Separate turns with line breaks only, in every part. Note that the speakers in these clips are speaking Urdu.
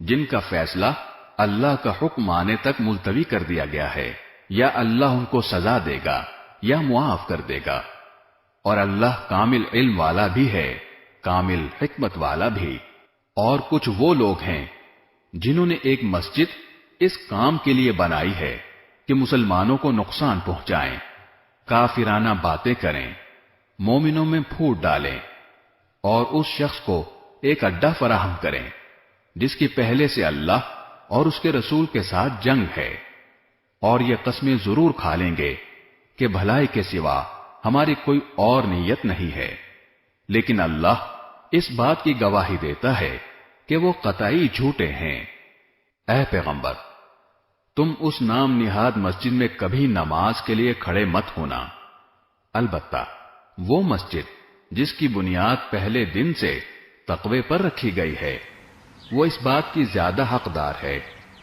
جن کا فیصلہ اللہ کا حکم آنے تک ملتوی کر دیا گیا ہے، یا اللہ ان کو سزا دے گا یا معاف کر دے گا۔ اور اللہ کامل علم والا بھی ہے، کامل حکمت والا بھی۔ اور کچھ وہ لوگ ہیں جنہوں نے ایک مسجد اس کام کے لیے بنائی ہے کہ مسلمانوں کو نقصان پہنچائیں، کافرانہ باتیں کریں، مومنوں میں پھوٹ ڈالیں، اور اس شخص کو ایک اڈا فراہم کریں جس کی پہلے سے اللہ اور اس کے رسول کے ساتھ جنگ ہے، اور یہ قسمیں ضرور کھا لیں گے کہ بھلائی کے سوا ہماری کوئی اور نیت نہیں ہے، لیکن اللہ اس بات کی گواہی دیتا ہے کہ وہ قطعی جھوٹے ہیں۔ اے پیغمبر، تم اس نام نہاد مسجد میں کبھی نماز کے لیے کھڑے مت ہونا، البتہ وہ مسجد جس کی بنیاد پہلے دن سے تقوی پر رکھی گئی ہے، وہ اس بات کی زیادہ حقدار ہے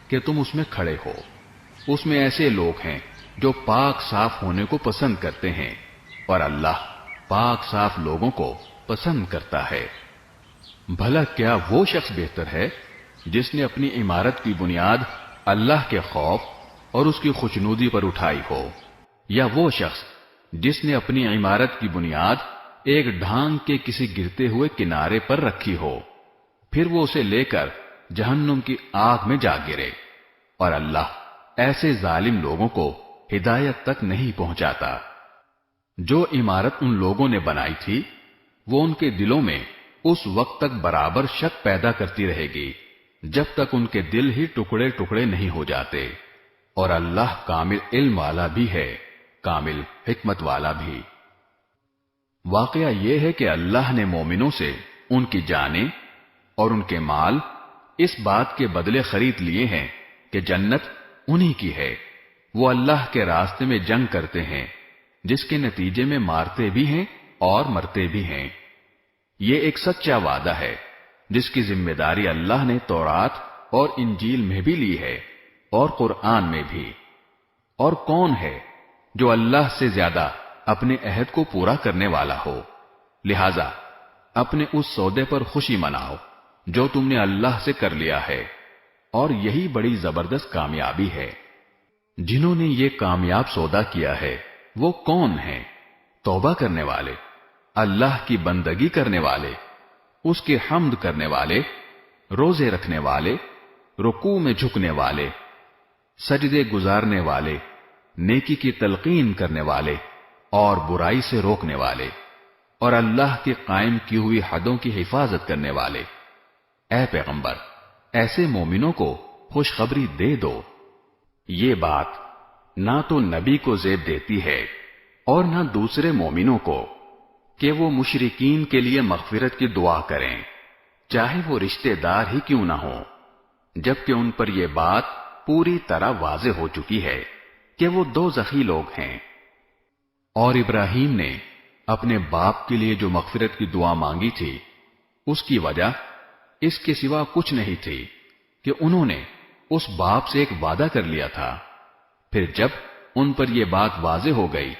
کہ تم اس میں کھڑے ہو۔ اس میں ایسے لوگ ہیں جو پاک صاف ہونے کو پسند کرتے ہیں، اور اللہ پاک صاف لوگوں کو پسند کرتا ہے۔ بھلا کیا وہ شخص بہتر ہے جس نے اپنی عمارت کی بنیاد اللہ کے خوف اور اس کی خوشنودی پر اٹھائی ہو، یا وہ شخص جس نے اپنی عمارت کی بنیاد ایک ڈھانگ کے کسی گرتے ہوئے کنارے پر رکھی ہو، پھر وہ اسے لے کر جہنم کی آگ میں جا گرے، اور اللہ ایسے ظالم لوگوں کو ہدایت تک نہیں پہنچاتا۔ جو عمارت ان لوگوں نے بنائی تھی وہ ان کے دلوں میں اس وقت تک برابر شک پیدا کرتی رہے گی جب تک ان کے دل ہی ٹکڑے ٹکڑے نہیں ہو جاتے، اور اللہ کامل علم والا بھی ہے، کامل حکمت والا بھی۔ واقعہ یہ ہے کہ اللہ نے مومنوں سے ان کی جانیں اور ان کے مال اس بات کے بدلے خرید لیے ہیں کہ جنت انہی کی ہے۔ وہ اللہ کے راستے میں جنگ کرتے ہیں جس کے نتیجے میں مارتے بھی ہیں اور مرتے بھی ہیں۔ یہ ایک سچا وعدہ ہے جس کی ذمہ داری اللہ نے تورات اور انجیل میں بھی لی ہے اور قرآن میں بھی۔ اور کون ہے جو اللہ سے زیادہ اپنے عہد کو پورا کرنے والا ہو؟ لہذا اپنے اس سودے پر خوشی مناؤ جو تم نے اللہ سے کر لیا ہے، اور یہی بڑی زبردست کامیابی ہے۔ جنہوں نے یہ کامیاب سودا کیا ہے وہ کون ہیں؟ توبہ کرنے والے، اللہ کی بندگی کرنے والے، اس کی حمد کرنے والے، روزے رکھنے والے، رکوع میں جھکنے والے، سجدے گزارنے والے، نیکی کی تلقین کرنے والے اور برائی سے روکنے والے، اور اللہ کی قائم کی ہوئی حدوں کی حفاظت کرنے والے۔ اے پیغمبر، ایسے مومنوں کو خوشخبری دے دو۔ یہ بات نہ تو نبی کو زیب دیتی ہے اور نہ دوسرے مومنوں کو کہ وہ مشرکین کے لیے مغفرت کی دعا کریں، چاہے وہ رشتے دار ہی کیوں نہ ہوں، جبکہ ان پر یہ بات پوری طرح واضح ہو چکی ہے کہ وہ دوزخی لوگ ہیں۔ اور ابراہیم نے اپنے باپ کے لیے جو مغفرت کی دعا مانگی تھی، اس کی وجہ اس کے سوا کچھ نہیں تھی کہ انہوں نے اس باپ سے ایک وعدہ کر لیا تھا۔ پھر جب ان پر یہ بات واضح ہو گئی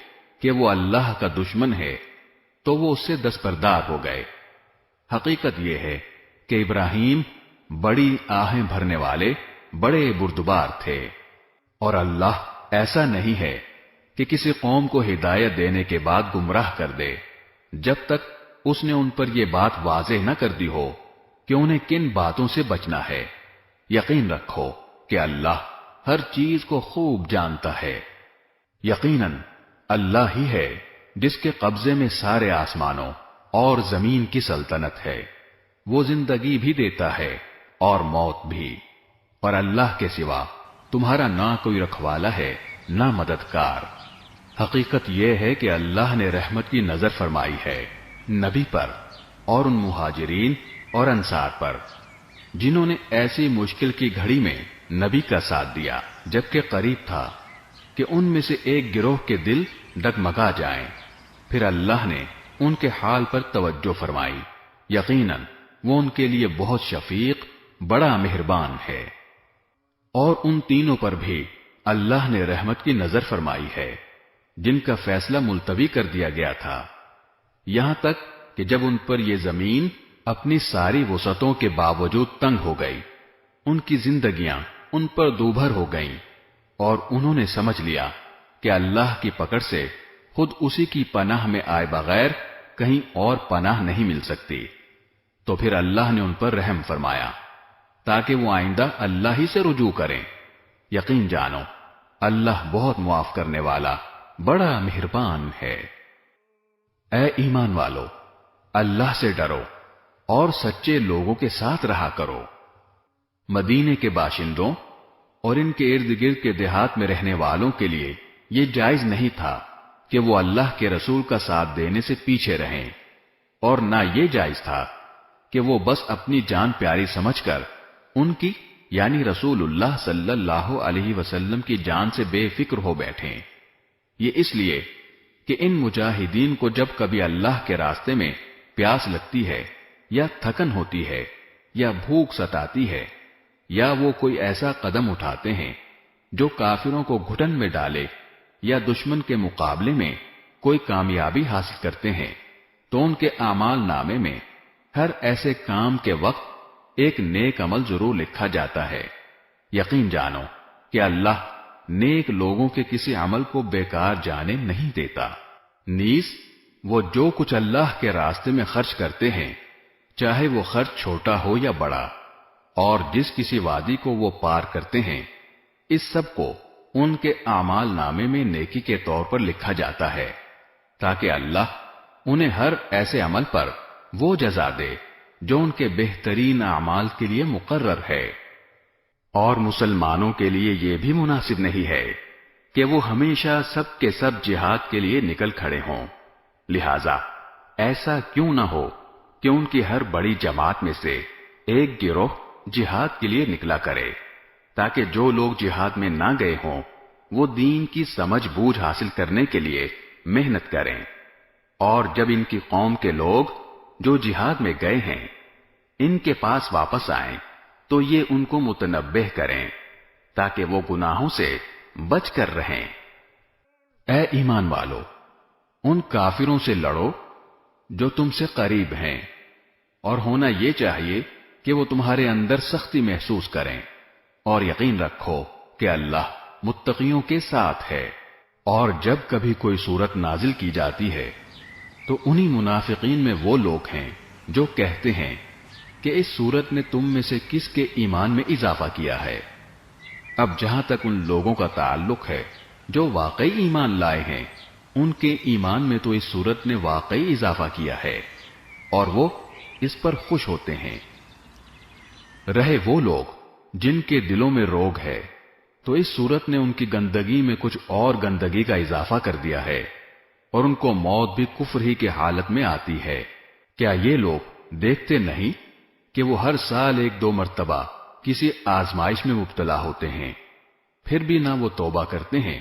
کہ وہ اللہ کا دشمن ہے تو وہ اس سے دستبردار ہو گئے۔ حقیقت یہ ہے کہ ابراہیم بڑی آہیں بھرنے والے بڑے بردبار تھے، اور اللہ ایسا نہیں ہے کہ کسی قوم کو ہدایت دینے کے بعد گمراہ کر دے جب تک اس نے ان پر یہ بات واضح نہ کر دی ہو کہ انہیں کن باتوں سے بچنا ہے۔ یقین رکھو کہ اللہ ہر چیز کو خوب جانتا ہے۔ یقیناً اللہ ہی ہے جس کے قبضے میں سارے آسمانوں اور زمین کی سلطنت ہے۔ وہ زندگی بھی دیتا ہے اور موت بھی، اور اللہ کے سوا تمہارا نہ کوئی رکھوالا ہے نہ مددگار۔ حقیقت یہ ہے کہ اللہ نے رحمت کی نظر فرمائی ہے نبی پر اور ان مہاجرین اور انصار پر جنہوں نے ایسی مشکل کی گھڑی میں نبی کا ساتھ دیا جبکہ قریب تھا کہ ان میں سے ایک گروہ کے دل ڈگمگا جائیں۔ پھر اللہ نے ان کے حال پر توجہ فرمائی، یقیناً وہ ان کے لیے بہت شفیق بڑا مہربان ہے۔ اور ان تینوں پر بھی اللہ نے رحمت کی نظر فرمائی ہے جن کا فیصلہ ملتوی کر دیا گیا تھا، یہاں تک کہ جب ان پر یہ زمین اپنی ساری وسعتوں کے باوجود تنگ ہو گئی ان کی زندگیاں ان پر دوبھر ہو گئیں اور انہوں نے سمجھ لیا کہ اللہ کی پکڑ سے خود اسی کی پناہ میں آئے بغیر کہیں اور پناہ نہیں مل سکتی۔ تو پھر اللہ نے ان پر رحم فرمایا تاکہ وہ آئندہ اللہ ہی سے رجوع کریں۔ یقین جانو اللہ بہت معاف کرنے والا بڑا مہربان ہے۔ اے ایمان والو، اللہ سے ڈرو اور سچے لوگوں کے ساتھ رہا کرو۔ مدینے کے باشندوں اور ان کے ارد گرد کے دیہات میں رہنے والوں کے لیے یہ جائز نہیں تھا کہ وہ اللہ کے رسول کا ساتھ دینے سے پیچھے رہیں، اور نہ یہ جائز تھا کہ وہ بس اپنی جان پیاری سمجھ کر ان کی یعنی رسول اللہ صلی اللہ علیہ وسلم کی جان سے بے فکر ہو بیٹھیں۔ یہ اس لیے کہ ان مجاہدین کو جب کبھی اللہ کے راستے میں پیاس لگتی ہے یا تھکن ہوتی ہے یا بھوک ستاتی ہے یا وہ کوئی ایسا قدم اٹھاتے ہیں جو کافروں کو گھٹن میں ڈالے یا دشمن کے مقابلے میں کوئی کامیابی حاصل کرتے ہیں، تو ان کے اعمال نامے میں ہر ایسے کام کے وقت ایک نیک عمل ضرور لکھا جاتا ہے۔ یقین جانو کہ اللہ نیک لوگوں کے کسی عمل کو بیکار جانے نہیں دیتا۔ نیز وہ جو کچھ اللہ کے راستے میں خرچ کرتے ہیں، چاہے وہ خرچ چھوٹا ہو یا بڑا، اور جس کسی وادی کو وہ پار کرتے ہیں، اس سب کو ان کے اعمال نامے میں نیکی کے طور پر لکھا جاتا ہے، تاکہ اللہ انہیں ہر ایسے عمل پر وہ جزا دے جو ان کے بہترین اعمال کے لیے مقرر ہے۔ اور مسلمانوں کے لیے یہ بھی مناسب نہیں ہے کہ وہ ہمیشہ سب کے سب جہاد کے لیے نکل کھڑے ہوں، لہذا ایسا کیوں نہ ہو کہ ان کی ہر بڑی جماعت میں سے ایک گروہ جہاد کے لیے نکلا کرے، تاکہ جو لوگ جہاد میں نہ گئے ہوں وہ دین کی سمجھ بوجھ حاصل کرنے کے لیے محنت کریں، اور جب ان کی قوم کے لوگ جو جہاد میں گئے ہیں ان کے پاس واپس آئیں تو یہ ان کو متنبہ کریں تاکہ وہ گناہوں سے بچ کر رہیں۔ اے ایمان والو، ان کافروں سے لڑو جو تم سے قریب ہیں، اور ہونا یہ چاہیے کہ وہ تمہارے اندر سختی محسوس کریں، اور یقین رکھو کہ اللہ متقیوں کے ساتھ ہے۔ اور جب کبھی کوئی صورت نازل کی جاتی ہے تو انہی منافقین میں وہ لوگ ہیں جو کہتے ہیں کہ اس صورت نے تم میں سے کس کے ایمان میں اضافہ کیا ہے۔ اب جہاں تک ان لوگوں کا تعلق ہے جو واقعی ایمان لائے ہیں، ان کے ایمان میں تو اس صورت نے واقعی اضافہ کیا ہے اور وہ اس پر خوش ہوتے ہیں۔ رہے وہ لوگ جن کے دلوں میں روگ ہے تو اس صورت نے ان کی گندگی میں کچھ اور گندگی کا اضافہ کر دیا ہے، اور ان کو موت بھی کفر ہی کی حالت میں آتی ہے۔ کیا یہ لوگ دیکھتے نہیں کہ وہ ہر سال ایک دو مرتبہ کسی آزمائش میں مبتلا ہوتے ہیں، پھر بھی نہ وہ توبہ کرتے ہیں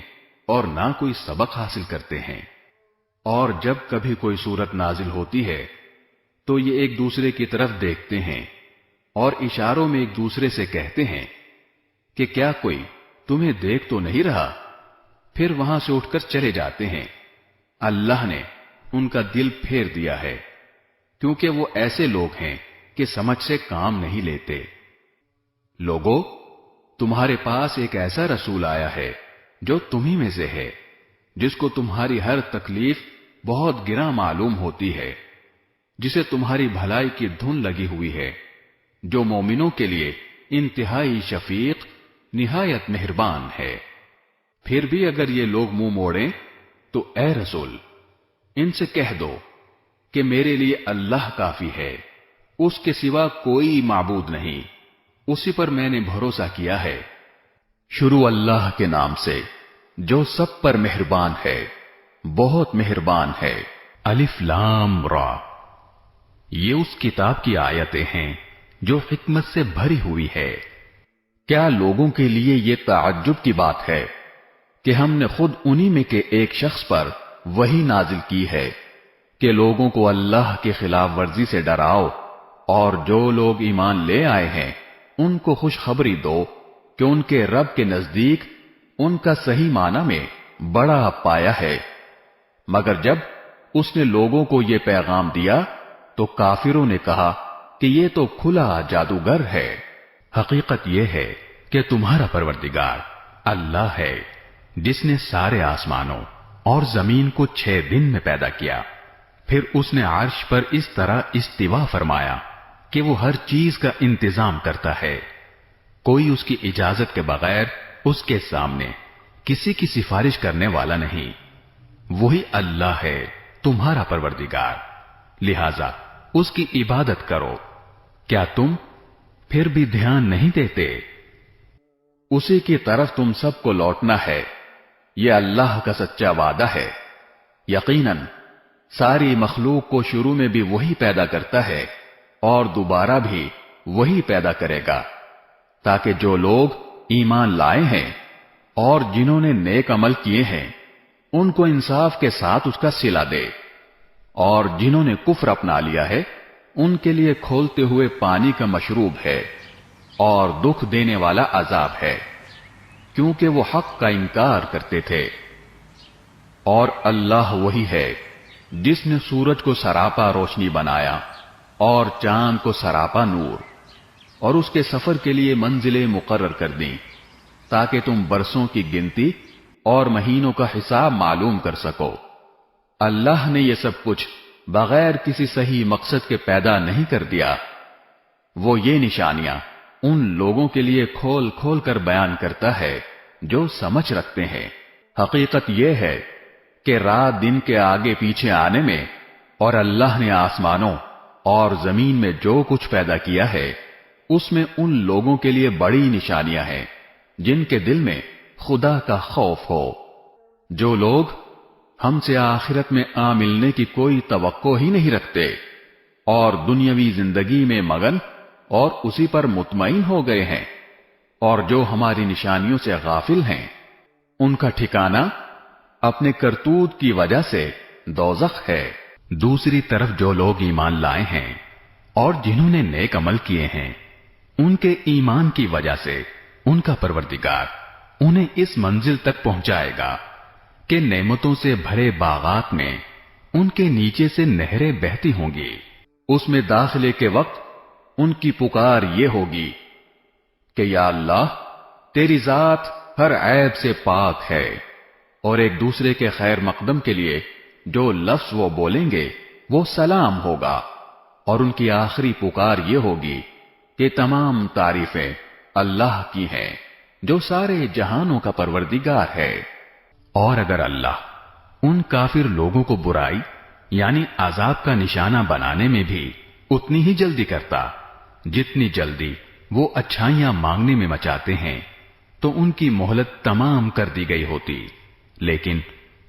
اور نہ کوئی سبق حاصل کرتے ہیں؟ اور جب کبھی کوئی صورت نازل ہوتی ہے تو یہ ایک دوسرے کی طرف دیکھتے ہیں اور اشاروں میں ایک دوسرے سے کہتے ہیں کہ کیا کوئی تمہیں دیکھ تو نہیں رہا؟ پھر وہاں سے اٹھ کر چلے جاتے ہیں۔ اللہ نے ان کا دل پھیر دیا ہے، کیونکہ وہ ایسے لوگ ہیں کہ سمجھ سے کام نہیں لیتے۔ لوگو، تمہارے پاس ایک ایسا رسول آیا ہے جو تمہیں میں سے ہے، جس کو تمہاری ہر تکلیف بہت گراں معلوم ہوتی ہے، جسے تمہاری بھلائی کی دھن لگی ہوئی ہے، جو مومنوں کے لیے انتہائی شفیق نہایت مہربان ہے۔ پھر بھی اگر یہ لوگ منہ موڑیں تو اے رسول ان سے کہہ دو کہ میرے لیے اللہ کافی ہے، اس کے سوا کوئی معبود نہیں، اسی پر میں نے بھروسہ کیا ہے۔ شروع اللہ کے نام سے جو سب پر مہربان ہے، بہت مہربان ہے۔ الف لام را، یہ اس کتاب کی آیتیں ہیں جو حکمت سے بھری ہوئی ہے۔ کیا لوگوں کے لیے یہ تعجب کی بات ہے کہ ہم نے خود انہی میں کے ایک شخص پر وحی نازل کی ہے کہ لوگوں کو اللہ کی خلاف ورزی سے ڈراؤ، اور جو لوگ ایمان لے آئے ہیں ان کو خوشخبری دو کہ ان کے رب کے نزدیک ان کا صحیح معنی میں بڑا پایا ہے۔ مگر جب اس نے لوگوں کو یہ پیغام دیا تو کافروں نے کہا کہ یہ تو کھلا جادوگر ہے۔ حقیقت یہ ہے کہ تمہارا پروردگار اللہ ہے جس نے سارے آسمانوں اور زمین کو 6 دن میں پیدا کیا، پھر اس نے عرش پر اس طرح استوا فرمایا کہ وہ ہر چیز کا انتظام کرتا ہے، کوئی اس کی اجازت کے بغیر اس کے سامنے کسی کی سفارش کرنے والا نہیں۔ وہی اللہ ہے تمہارا پروردگار، لہذا اس کی عبادت کرو۔ کیا تم پھر بھی دھیان نہیں دیتے؟ اسی کی طرف تم سب کو لوٹنا ہے، یہ اللہ کا سچا وعدہ ہے۔ یقیناً ساری مخلوق کو شروع میں بھی وہی پیدا کرتا ہے اور دوبارہ بھی وہی پیدا کرے گا، تاکہ جو لوگ ایمان لائے ہیں اور جنہوں نے نیک عمل کیے ہیں ان کو انصاف کے ساتھ اس کا صلہ دے، اور جنہوں نے کفر اپنا لیا ہے ان کے لیے کھولتے ہوئے پانی کا مشروب ہے اور دکھ دینے والا عذاب ہے، کیونکہ وہ حق کا انکار کرتے تھے۔ اور اللہ وہی ہے جس نے سورج کو سراپا روشنی بنایا اور چاند کو سراپا نور، اور اس کے سفر کے لیے منزلیں مقرر کر دیں تاکہ تم برسوں کی گنتی اور مہینوں کا حساب معلوم کر سکو۔ اللہ نے یہ سب کچھ بغیر کسی صحیح مقصد کے پیدا نہیں کر دیا۔ وہ یہ نشانیاں ان لوگوں کے لیے کھول کھول کر بیان کرتا ہے جو سمجھ رکھتے ہیں۔ حقیقت یہ ہے کہ رات دن کے آگے پیچھے آنے میں اور اللہ نے آسمانوں اور زمین میں جو کچھ پیدا کیا ہے اس میں ان لوگوں کے لیے بڑی نشانیاں ہیں جن کے دل میں خدا کا خوف ہو۔ جو لوگ ہم سے آخرت میں آ ملنے کی کوئی توقع ہی نہیں رکھتے اور دنیاوی زندگی میں مگن اور اسی پر مطمئن ہو گئے ہیں، اور جو ہماری نشانیوں سے غافل ہیں، ان کا ٹھکانہ اپنے کرتوت کی وجہ سے دوزخ ہے۔ دوسری طرف جو لوگ ایمان لائے ہیں اور جنہوں نے نیک عمل کیے ہیں ان کے ایمان کی وجہ سے ان کا پروردگار انہیں اس منزل تک پہنچائے گا کہ نعمتوں سے بھرے باغات میں ان کے نیچے سے نہریں بہتی ہوں گی۔ اس میں داخلے کے وقت ان کی پکار یہ ہوگی کہ یا اللہ، تیری ذات ہر عیب سے پاک ہے، اور ایک دوسرے کے خیر مقدم کے لیے جو لفظ وہ بولیں گے وہ سلام ہوگا، اور ان کی آخری پکار یہ ہوگی کہ تمام تعریفیں اللہ کی ہیں جو سارے جہانوں کا پروردگار ہے۔ اور اگر اللہ ان کافر لوگوں کو برائی یعنی عذاب کا نشانہ بنانے میں بھی اتنی ہی جلدی کرتا جتنی جلدی وہ اچھائیاں مانگنے میں مچاتے ہیں تو ان کی مہلت تمام کر دی گئی ہوتی، لیکن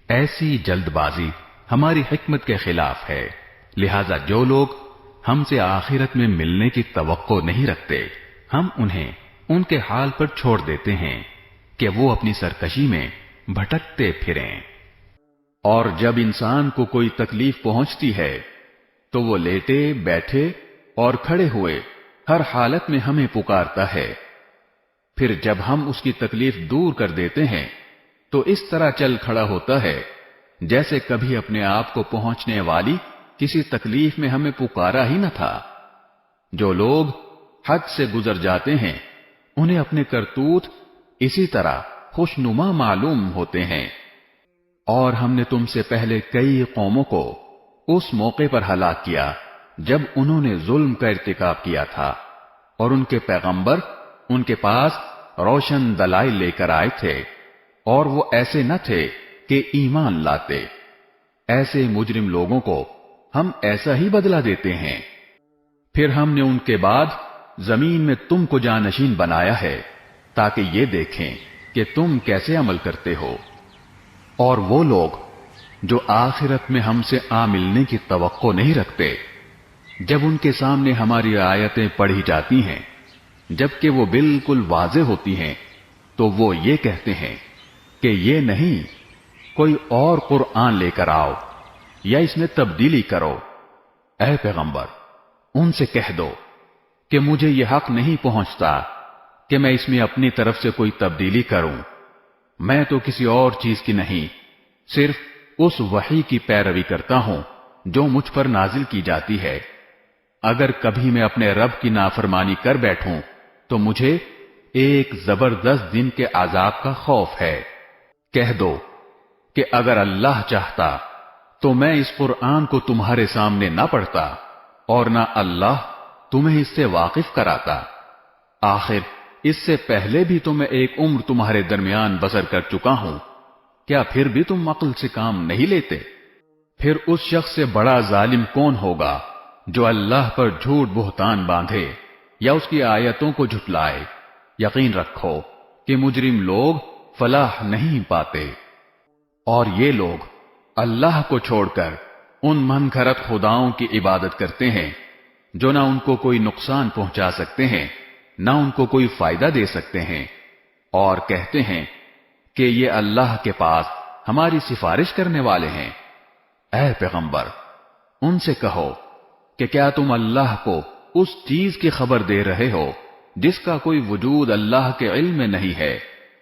ایسی جلد بازی ہماری حکمت کے خلاف ہے۔ لہذا جو لوگ ہم سے آخرت میں ملنے کی توقع نہیں رکھتے ہم انہیں ان کے حال پر چھوڑ دیتے ہیں کہ وہ اپنی سرکشی میں بھٹکتے پھریں۔ اور جب انسان کو کوئی تکلیف پہنچتی ہے تو وہ لیٹے بیٹھے اور کھڑے ہوئے ہر حالت میں ہمیں پکارتا ہے، پھر جب ہم اس کی تکلیف دور کر دیتے ہیں تو اس طرح چل کھڑا ہوتا ہے جیسے کبھی اپنے آپ کو پہنچنے والی کسی تکلیف میں ہمیں پکارا ہی نہ تھا۔ جو لوگ حد سے گزر جاتے ہیں انہیں اپنے کرتوت اسی طرح خوشنما معلوم ہوتے ہیں، اور ہم نے تم سے پہلے کئی قوموں کو اس موقع پر ہلاک کیا جب انہوں نے ظلم کا ارتکاب کیا تھا، اور ان کے پیغمبر ان کے پاس روشن دلائل لے کر آئے تھے، اور وہ ایسے نہ تھے کہ ایمان لاتے۔ ایسے مجرم لوگوں کو ہم ایسا ہی بدلہ دیتے ہیں۔ پھر ہم نے ان کے بعد زمین میں تم کو جانشین بنایا ہے تاکہ یہ دیکھیں کہ تم کیسے عمل کرتے ہو۔ اور وہ لوگ جو آخرت میں ہم سے آ ملنے کی توقع نہیں رکھتے، جب ان کے سامنے ہماری آیتیں پڑھی جاتی ہیں جبکہ وہ بالکل واضح ہوتی ہیں تو وہ یہ کہتے ہیں کہ یہ نہیں، کوئی اور قرآن لے کر آؤ یا اس میں تبدیلی کرو۔ اے پیغمبر، ان سے کہہ دو کہ مجھے یہ حق نہیں پہنچتا کہ میں اس میں اپنی طرف سے کوئی تبدیلی کروں۔ میں تو کسی اور چیز کی نہیں، صرف اس وحی کی پیروی کرتا ہوں جو مجھ پر نازل کی جاتی ہے۔ اگر کبھی میں اپنے رب کی نافرمانی کر بیٹھوں تو مجھے ایک زبردست دن کے عذاب کا خوف ہے۔ کہہ دو کہ اگر اللہ چاہتا تو میں اس قرآن کو تمہارے سامنے نہ پڑھتا اور نہ اللہ تمہیں اس سے واقف کراتا۔ آخر اس سے پہلے بھی تو میں ایک عمر تمہارے درمیان بسر کر چکا ہوں، کیا پھر بھی تم عقل سے کام نہیں لیتے؟ پھر اس شخص سے بڑا ظالم کون ہوگا جو اللہ پر جھوٹ بہتان باندھے یا اس کی آیتوں کو جھٹلائے؟ یقین رکھو کہ مجرم لوگ فلاح نہیں پاتے۔ اور یہ لوگ اللہ کو چھوڑ کر ان من گھڑت خداؤں کی عبادت کرتے ہیں جو نہ ان کو کوئی نقصان پہنچا سکتے ہیں نہ ان کو کوئی فائدہ دے سکتے ہیں، اور کہتے ہیں کہ یہ اللہ کے پاس ہماری سفارش کرنے والے ہیں۔ اے پیغمبر، ان سے کہو کہ کیا تم اللہ کو اس چیز کی خبر دے رہے ہو جس کا کوئی وجود اللہ کے علم میں نہیں ہے،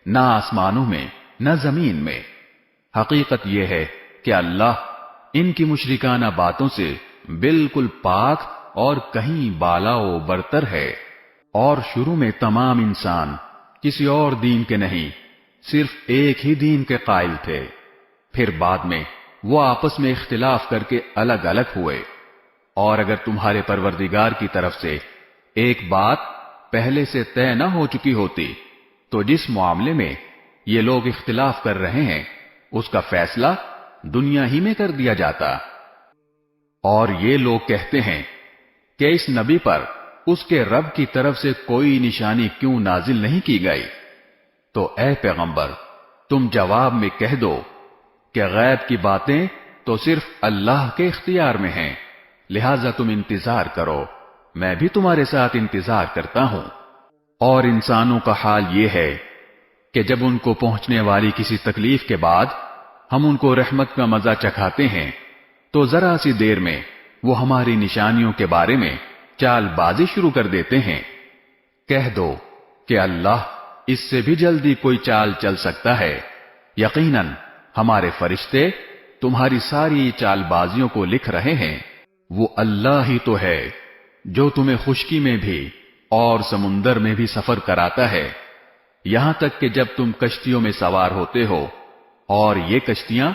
نہ آسمانوں میں نہ زمین میں؟ حقیقت یہ ہے کہ اللہ ان کی مشرکانہ باتوں سے بالکل پاک اور کہیں بالا و برتر ہے۔ اور شروع میں تمام انسان کسی اور دین کے نہیں، صرف ایک ہی دین کے قائل تھے، پھر بعد میں وہ آپس میں اختلاف کر کے الگ الگ ہوئے۔ اور اگر تمہارے پروردگار کی طرف سے ایک بات پہلے سے طے نہ ہو چکی ہوتی تو جس معاملے میں یہ لوگ اختلاف کر رہے ہیں اس کا فیصلہ دنیا ہی میں کر دیا جاتا۔ اور یہ لوگ کہتے ہیں کہ اس نبی پر اس کے رب کی طرف سے کوئی نشانی کیوں نازل نہیں کی گئی؟ تو اے پیغمبر، تم جواب میں کہہ دو کہ غیب کی باتیں تو صرف اللہ کے اختیار میں ہیں، لہذا تم انتظار کرو، میں بھی تمہارے ساتھ انتظار کرتا ہوں۔ اور انسانوں کا حال یہ ہے کہ جب ان کو پہنچنے والی کسی تکلیف کے بعد ہم ان کو رحمت کا مزہ چکھاتے ہیں تو ذرا سی دیر میں وہ ہماری نشانیوں کے بارے میں چال بازی شروع کر دیتے ہیں۔ کہہ دو کہ اللہ اس سے بھی جلدی کوئی چال چل سکتا ہے، یقیناً ہمارے فرشتے تمہاری ساری چال بازیوں کو لکھ رہے ہیں۔ وہ اللہ ہی تو ہے جو تمہیں خشکی میں بھی اور سمندر میں بھی سفر کراتا ہے، یہاں تک کہ جب تم کشتیوں میں سوار ہوتے ہو اور یہ کشتیاں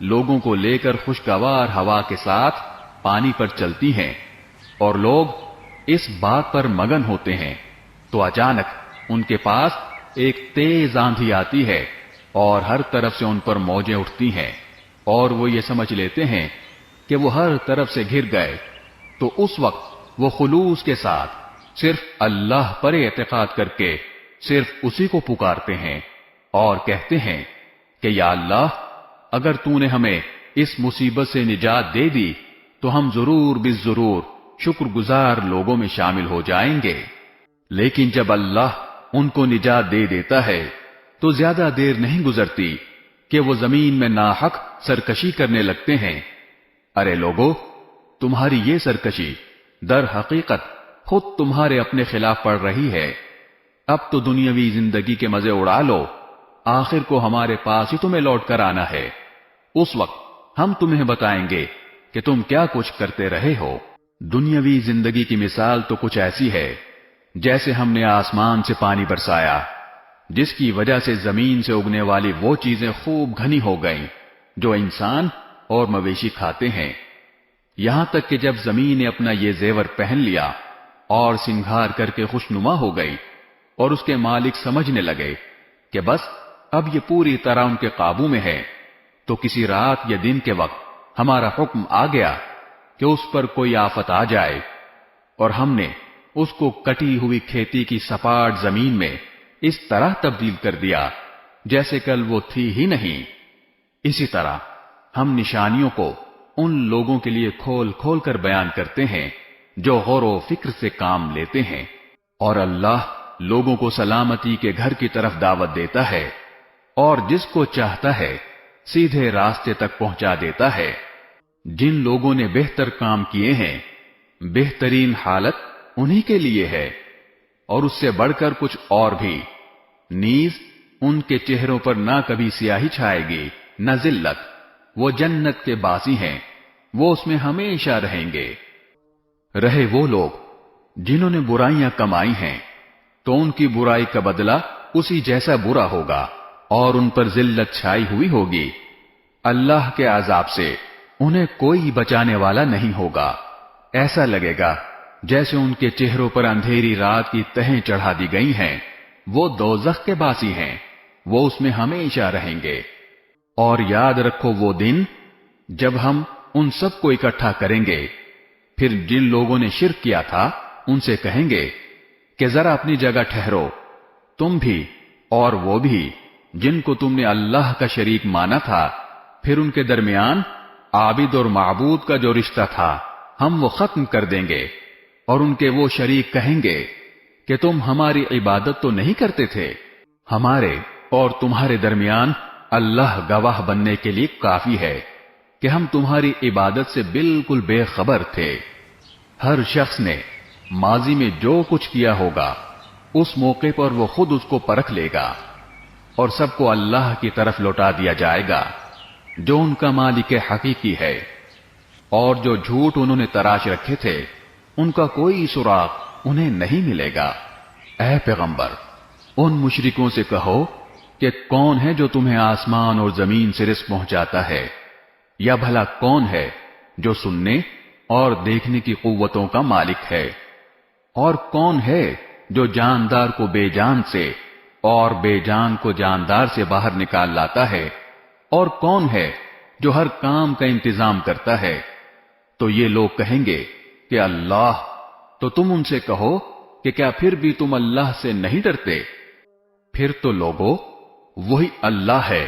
لوگوں کو لے کر خوشگوار ہوا کے ساتھ پانی پر چلتی ہیں اور لوگ اس بات پر مگن ہوتے ہیں تو اچانک ان کے پاس ایک تیز آندھی آتی ہے اور ہر طرف سے ان پر موجیں اٹھتی ہیں اور وہ یہ سمجھ لیتے ہیں کہ وہ ہر طرف سے گھر گئے، تو اس وقت وہ خلوص کے ساتھ صرف اللہ پر اعتقاد کر کے صرف اسی کو پکارتے ہیں اور کہتے ہیں کہ یا اللہ، اگر تو نے ہمیں اس مصیبت سے نجات دے دی تو ہم ضرور بالضرور شکر گزار لوگوں میں شامل ہو جائیں گے۔ لیکن جب اللہ ان کو نجات دے دیتا ہے تو زیادہ دیر نہیں گزرتی کہ وہ زمین میں ناحق سرکشی کرنے لگتے ہیں۔ ارے لوگو، تمہاری یہ سرکشی در حقیقت خود تمہارے اپنے خلاف پڑ رہی ہے۔ اب تو دنیاوی زندگی کے مزے اڑا لو، آخر کو ہمارے پاس ہی تمہیں لوٹ کر آنا ہے، اس وقت ہم تمہیں بتائیں گے کہ تم کیا کچھ کرتے رہے ہو۔ دنیاوی زندگی کی مثال تو کچھ ایسی ہے جیسے ہم نے آسمان سے پانی برسایا جس کی وجہ سے زمین سے اگنے والی وہ چیزیں خوب گھنی ہو گئیں جو انسان اور مویشی کھاتے ہیں، یہاں تک کہ جب زمین نے اپنا یہ زیور پہن لیا اور سنگھار کر کے خوشنما ہو گئی اور اس کے مالک سمجھنے لگے کہ بس اب یہ پوری طرح ان کے قابو میں ہے، تو کسی رات یا دن کے وقت ہمارا حکم آ گیا کہ اس پر کوئی آفت آ جائے اور ہم نے اس کو کٹی ہوئی کھیتی کی سپاٹ زمین میں اس طرح تبدیل کر دیا جیسے کل وہ تھی ہی نہیں۔ اسی طرح ہم نشانیوں کو ان لوگوں کے لیے کھول کھول کر بیان کرتے ہیں جو غور و فکر سے کام لیتے ہیں، اور اللہ لوگوں کو سلامتی کے گھر کی طرف دعوت دیتا ہے اور جس کو چاہتا ہے سیدھے راستے تک پہنچا دیتا ہے۔ جن لوگوں نے بہتر کام کیے ہیں بہترین حالت انہی کے لیے ہے، اور اس سے بڑھ کر کچھ اور بھی، نیز ان کے چہروں پر نہ کبھی سیاہی چھائے گی نہ ذلت، وہ جنت کے باسی ہیں، وہ اس میں ہمیشہ رہیں گے۔ رہے وہ لوگ جنہوں نے برائیاں کمائی ہیں تو ان کی برائی کا بدلہ اسی جیسا برا ہوگا اور ان پر ذلت چھائی ہوئی ہوگی۔ اللہ کے عذاب سے انہیں کوئی بچانے والا نہیں ہوگا۔ ایسا لگے گا جیسے ان کے چہروں پر اندھیری رات کی تہیں چڑھا دی گئی ہیں۔ وہ دوزخ کے باسی ہیں، وہ اس میں ہمیشہ رہیں گے۔ اور یاد رکھو وہ دن جب ہم ان سب کو اکٹھا کریں گے، پھر جن لوگوں نے شرک کیا تھا ان سے کہیں گے کہ ذرا اپنی جگہ ٹھہرو، تم بھی اور وہ بھی جن کو تم نے اللہ کا شریک مانا تھا، پھر ان کے درمیان عابد اور معبود کا جو رشتہ تھا ہم وہ ختم کر دیں گے، اور ان کے وہ شریک کہیں گے کہ تم ہماری عبادت تو نہیں کرتے تھے، ہمارے اور تمہارے درمیان اللہ گواہ بننے کے لیے کافی ہے کہ ہم تمہاری عبادت سے بالکل بے خبر تھے۔ ہر شخص نے ماضی میں جو کچھ کیا ہوگا اس موقع پر وہ خود اس کو پرکھ لے گا، اور سب کو اللہ کی طرف لوٹا دیا جائے گا جو ان کا مالک حقیقی ہے، اور جو جھوٹ انہوں نے تراش رکھے تھے ان کا کوئی سراغ انہیں نہیں ملے گا۔ اے پیغمبر، ان مشرکوں سے کہو کہ کون ہے جو تمہیں آسمان اور زمین سے رزق پہنچاتا ہے، یا بھلا کون ہے جو سننے اور دیکھنے کی قوتوں کا مالک ہے، اور کون ہے جو جاندار کو بے جان سے اور بے جان کو جاندار سے باہر نکال لاتا ہے، اور کون ہے جو ہر کام کا انتظام کرتا ہے۔ تو یہ لوگ کہیں گے کہ اللہ، تو تم ان سے کہو کہ کیا پھر بھی تم اللہ سے نہیں ڈرتے؟ پھر تو لوگو وہی اللہ ہے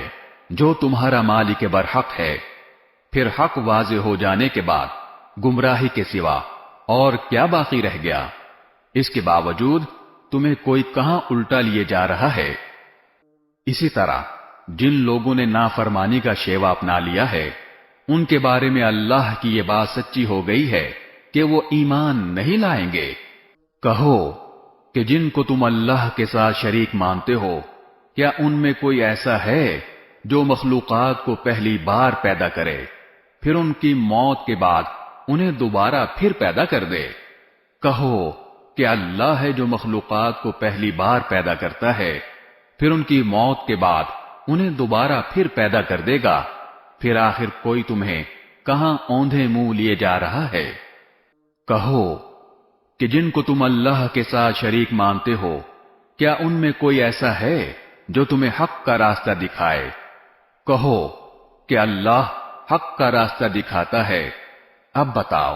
جو تمہارا مالک برحق ہے۔ پھر حق واضح ہو جانے کے بعد گمراہی کے سوا اور کیا باقی رہ گیا؟ اس کے باوجود تمہیں کوئی کہاں الٹا لیے جا رہا ہے۔ اسی طرح جن لوگوں نے نافرمانی کا شیوا اپنا لیا ہے ان کے بارے میں اللہ کی یہ بات سچی ہو گئی ہے کہ وہ ایمان نہیں لائیں گے۔ کہو کہ جن کو تم اللہ کے ساتھ شریک مانتے ہو، کیا ان میں کوئی ایسا ہے جو مخلوقات کو پہلی بار پیدا کرے، پھر ان کی موت کے بعد انہیں دوبارہ پھر پیدا کر دے؟ کہو کہ اللہ ہے جو مخلوقات کو پہلی بار پیدا کرتا ہے، پھر ان کی موت کے بعد انہیں دوبارہ پھر پیدا کر دے گا۔ پھر آخر کوئی تمہیں کہاں اوندھے منہ لیے جا رہا ہے؟ کہو کہ جن کو تم اللہ کے ساتھ شریک مانتے ہو، کیا ان میں کوئی ایسا ہے جو تمہیں حق کا راستہ دکھائے؟ کہو کہ اللہ حق کا راستہ دکھاتا ہے۔ اب بتاؤ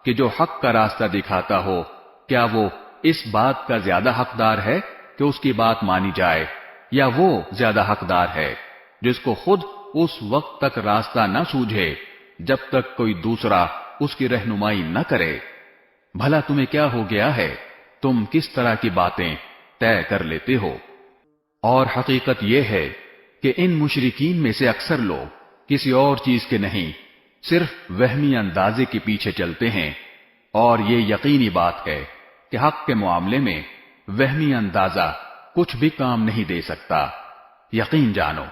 کہ جو حق کا راستہ دکھاتا ہو کیا وہ اس بات کا زیادہ حقدار ہے کہ اس کی بات مانی جائے، یا وہ زیادہ حقدار ہے جس کو خود اس وقت تک راستہ نہ سوجھے جب تک کوئی دوسرا اس کی رہنمائی نہ کرے؟ بھلا تمہیں کیا ہو گیا ہے، تم کس طرح کی باتیں طے کر لیتے ہو؟ اور حقیقت یہ ہے کہ ان مشرکین میں سے اکثر لوگ کسی اور چیز کے نہیں، صرف وہمی اندازے کے پیچھے چلتے ہیں، اور یہ یقینی بات ہے کہ حق کے معاملے میں وہمی اندازہ کچھ بھی کام نہیں دے سکتا۔ یقین جانو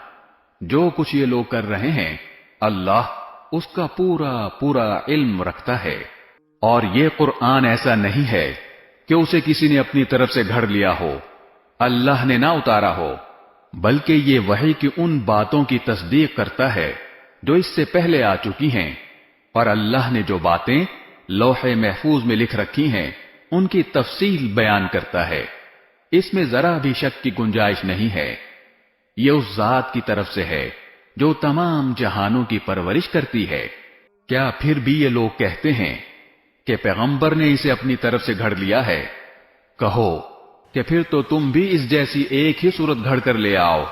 جو کچھ یہ لوگ کر رہے ہیں اللہ اس کا پورا پورا علم رکھتا ہے، اور یہ قرآن ایسا نہیں ہے کہ اسے کسی نے اپنی طرف سے گھڑ لیا ہو، اللہ نے نہ اتارا ہو، بلکہ یہ وحی کی ان باتوں کی تصدیق کرتا ہے جو اس سے پہلے آ چکی ہیں، اور اللہ نے جو باتیں لوح محفوظ میں لکھ رکھی ہیں ان کی تفصیل بیان کرتا ہے۔ اس میں ذرا بھی شک کی گنجائش نہیں ہے۔ یہ اس ذات کی طرف سے ہے جو تمام جہانوں کی پرورش کرتی ہے۔ کیا پھر بھی یہ لوگ کہتے ہیں کہ پیغمبر نے اسے اپنی طرف سے گھڑ لیا ہے؟ کہو کہ پھر تو تم بھی اس جیسی ایک ہی صورت گھڑ کر لے آؤ،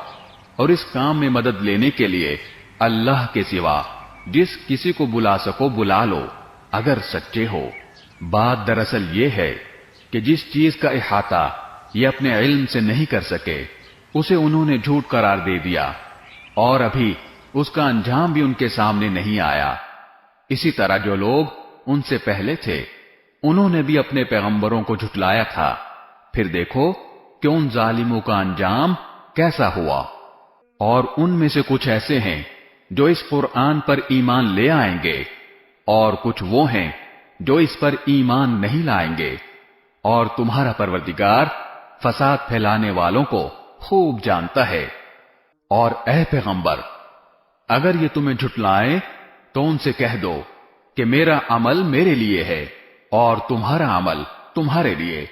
اور اس کام میں مدد لینے کے لیے اللہ کے سوا جس کسی کو بلا سکو بلا لو اگر سچے ہو۔ بات دراصل یہ ہے کہ جس چیز کا احاطہ یہ اپنے علم سے نہیں کر سکے اسے انہوں نے جھوٹ قرار دے دیا، اور ابھی اس کا انجام بھی ان کے سامنے نہیں آیا۔ اسی طرح جو لوگ ان سے پہلے تھے انہوں نے بھی اپنے پیغمبروں کو جھٹلایا تھا، پھر دیکھو کہ ان ظالموں کا انجام کیسا ہوا۔ اور ان میں سے کچھ ایسے ہیں جو اس قرآن پر ایمان لے آئیں گے، اور کچھ وہ ہیں جو اس پر ایمان نہیں لائیں گے، اور تمہارا پروردگار فساد پھیلانے والوں کو خوب جانتا ہے۔ اور اے پیغمبر، اگر یہ تمہیں جھٹلائیں تو ان سے کہہ دو کہ میرا عمل میرے لیے ہے اور تمہارا عمل تمہارے لیے۔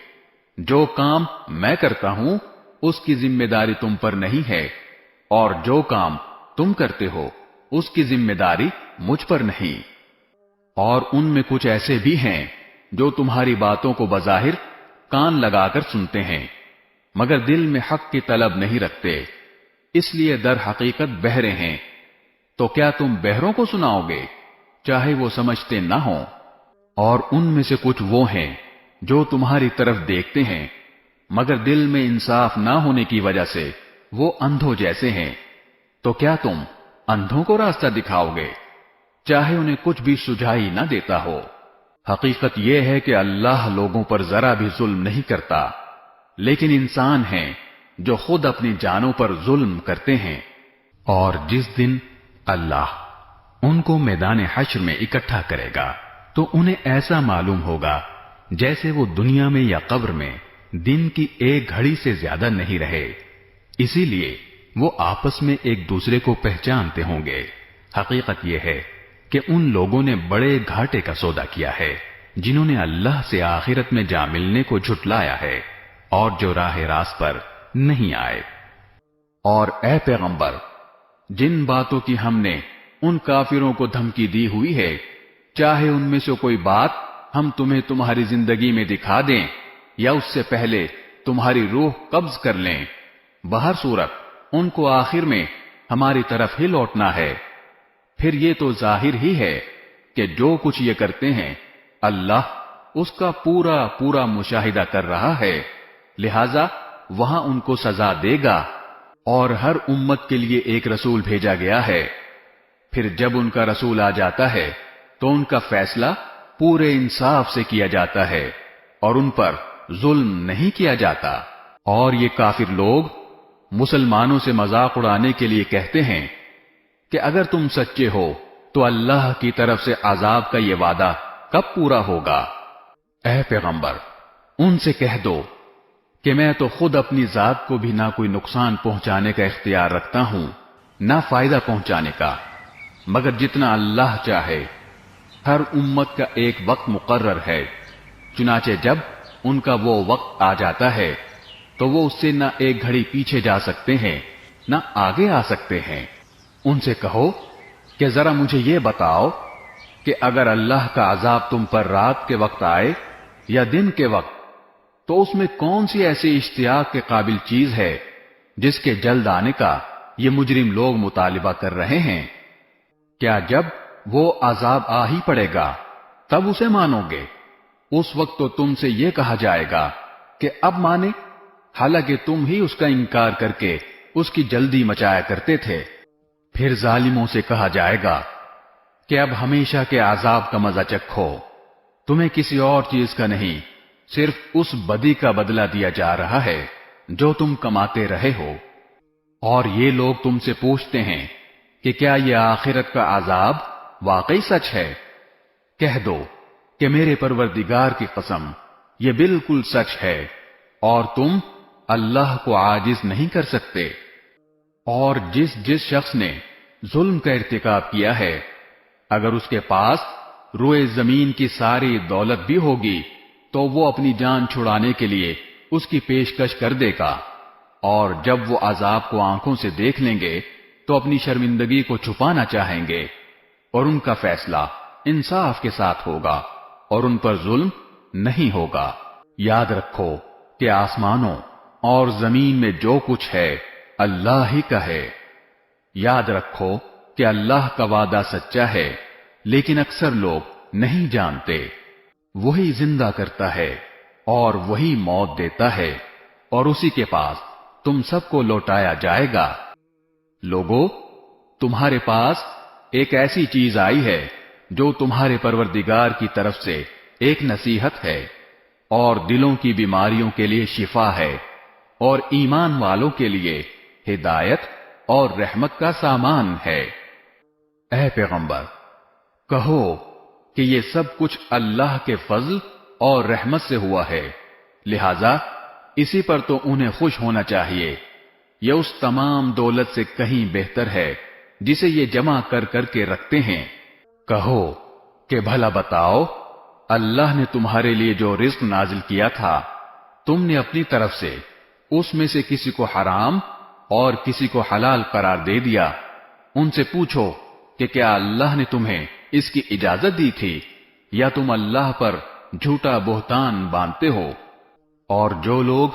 جو کام میں کرتا ہوں اس کی ذمہ داری تم پر نہیں ہے، اور جو کام تم کرتے ہو اس کی ذمہ داری مجھ پر نہیں۔ اور ان میں کچھ ایسے بھی ہیں جو تمہاری باتوں کو بظاہر کان لگا کر سنتے ہیں، مگر دل میں حق کی طلب نہیں رکھتے، اس لیے در حقیقت بہرے ہیں۔ تو کیا تم بہروں کو سناؤ گے چاہے وہ سمجھتے نہ ہوں؟ اور ان میں سے کچھ وہ ہیں جو تمہاری طرف دیکھتے ہیں، مگر دل میں انصاف نہ ہونے کی وجہ سے وہ اندھوں جیسے ہیں۔ تو کیا تم اندھوں کو راستہ دکھاؤ گے چاہے انہیں کچھ بھی سجھائی نہ دیتا ہو؟ حقیقت یہ ہے کہ اللہ لوگوں پر ذرا بھی ظلم نہیں کرتا، لیکن انسان ہیں جو خود اپنی جانوں پر ظلم کرتے ہیں۔ اور جس دن اللہ ان کو میدان حشر میں اکٹھا کرے گا تو انہیں ایسا معلوم ہوگا جیسے وہ دنیا میں یا قبر میں دن کی ایک گھڑی سے زیادہ نہیں رہے، اسی لیے وہ آپس میں ایک دوسرے کو پہچانتے ہوں گے۔ حقیقت یہ ہے کہ ان لوگوں نے بڑے گھاٹے کا سودا کیا ہے جنہوں نے اللہ سے آخرت میں جا ملنے کو جھٹلایا ہے اور جو راہ راست پر نہیں آئے۔ اور اے پیغمبر، جن باتوں کی ہم نے ان کافروں کو دھمکی دی ہوئی ہے، چاہے ان میں سے کوئی بات ہم تمہیں تمہاری زندگی میں دکھا دیں یا اس سے پہلے تمہاری روح قبض کر لیں، بہر صورت ان کو آخر میں ہماری طرف ہی لوٹنا ہے۔ پھر یہ تو ظاہر ہی ہے کہ جو کچھ یہ کرتے ہیں اللہ اس کا پورا پورا مشاہدہ کر رہا ہے، لہذا وہاں ان کو سزا دے گا۔ اور ہر امت کے لیے ایک رسول بھیجا گیا ہے، پھر جب ان کا رسول آ جاتا ہے تو ان کا فیصلہ پورے انصاف سے کیا جاتا ہے اور ان پر ظلم نہیں کیا جاتا۔ اور یہ کافر لوگ مسلمانوں سے مذاق اڑانے کے لیے کہتے ہیں کہ اگر تم سچے ہو تو اللہ کی طرف سے عذاب کا یہ وعدہ کب پورا ہوگا؟ اے پیغمبر، ان سے کہہ دو کہ میں تو خود اپنی ذات کو بھی نہ کوئی نقصان پہنچانے کا اختیار رکھتا ہوں نہ فائدہ پہنچانے کا، مگر جتنا اللہ چاہے۔ ہر امت کا ایک وقت مقرر ہے، چنانچہ جب ان کا وہ وقت آ جاتا ہے تو وہ اس سے نہ ایک گھڑی پیچھے جا سکتے ہیں نہ آگے آ سکتے ہیں۔ ان سے کہو کہ ذرا مجھے یہ بتاؤ کہ اگر اللہ کا عذاب تم پر رات کے وقت آئے یا دن کے وقت، تو اس میں کون سی ایسی اشتیاق کے قابل چیز ہے جس کے جلد آنے کا یہ مجرم لوگ مطالبہ کر رہے ہیں؟ کیا جب وہ عذاب آ ہی پڑے گا تب اسے مانو گے؟ اس وقت تو تم سے یہ کہا جائے گا کہ اب مانے، حالانکہ تم ہی اس کا انکار کر کے اس کی جلدی مچایا کرتے تھے۔ پھر ظالموں سے کہا جائے گا کہ اب ہمیشہ کے عذاب کا مزہ چکھو، تمہیں کسی اور چیز کا نہیں، صرف اس بدی کا بدلہ دیا جا رہا ہے جو تم کماتے رہے ہو۔ اور یہ لوگ تم سے پوچھتے ہیں کہ کیا یہ آخرت کا عذاب واقعی سچ ہے؟ کہہ دو کہ میرے پروردگار کی قسم، یہ بالکل سچ ہے اور تم اللہ کو عاجز نہیں کر سکتے۔ اور جس شخص نے ظلم کا ارتکاب کیا ہے، اگر اس کے پاس روئے زمین کی ساری دولت بھی ہوگی تو وہ اپنی جان چھڑانے کے لیے اس کی پیشکش کر دے گا، اور جب وہ عذاب کو آنکھوں سے دیکھ لیں گے تو اپنی شرمندگی کو چھپانا چاہیں گے، اور ان کا فیصلہ انصاف کے ساتھ ہوگا اور ان پر ظلم نہیں ہوگا۔ یاد رکھو کہ آسمانوں اور زمین میں جو کچھ ہے اللہ ہی کا ہے۔ یاد رکھو کہ اللہ کا وعدہ سچا ہے، لیکن اکثر لوگ نہیں جانتے۔ وہی زندہ کرتا ہے اور وہی موت دیتا ہے، اور اسی کے پاس تم سب کو لوٹایا جائے گا۔ لوگو، تمہارے پاس ایک ایسی چیز آئی ہے جو تمہارے پروردگار کی طرف سے ایک نصیحت ہے اور دلوں کی بیماریوں کے لیے شفا ہے، اور ایمان والوں کے لیے ہدایت اور رحمت کا سامان ہے۔ اے پیغمبر، کہو کہ یہ سب کچھ اللہ کے فضل اور رحمت سے ہوا ہے، لہذا اسی پر تو انہیں خوش ہونا چاہیے۔ یہ اس تمام دولت سے کہیں بہتر ہے جسے یہ جمع کر کر کے رکھتے ہیں۔ کہو کہ بھلا بتاؤ، اللہ نے تمہارے لیے جو رزق نازل کیا تھا، تم نے اپنی طرف سے اس میں سے کسی کو حرام اور کسی کو حلال قرار دے دیا۔ ان سے پوچھو کہ کیا اللہ نے تمہیں اس کی اجازت دی تھی یا تم اللہ پر جھوٹا بہتان باندھتے ہو؟ اور جو لوگ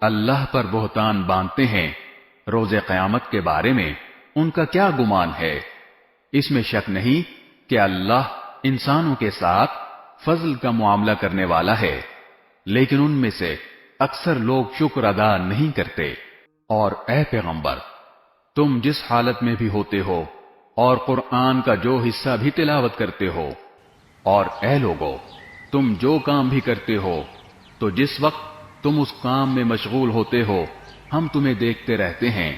اللہ پر بہتان باندھتے ہیں روز قیامت کے بارے میں ان کا کیا گمان ہے؟ اس میں شک نہیں کہ اللہ انسانوں کے ساتھ فضل کا معاملہ کرنے والا ہے، لیکن ان میں سے اکثر لوگ شکر ادا نہیں کرتے۔ اور اے پیغمبر، تم جس حالت میں بھی ہوتے ہو اور قرآن کا جو حصہ بھی تلاوت کرتے ہو، اور اے لوگو، تم جو کام بھی کرتے ہو تو جس وقت تم اس کام میں مشغول ہوتے ہو ہم تمہیں دیکھتے رہتے ہیں،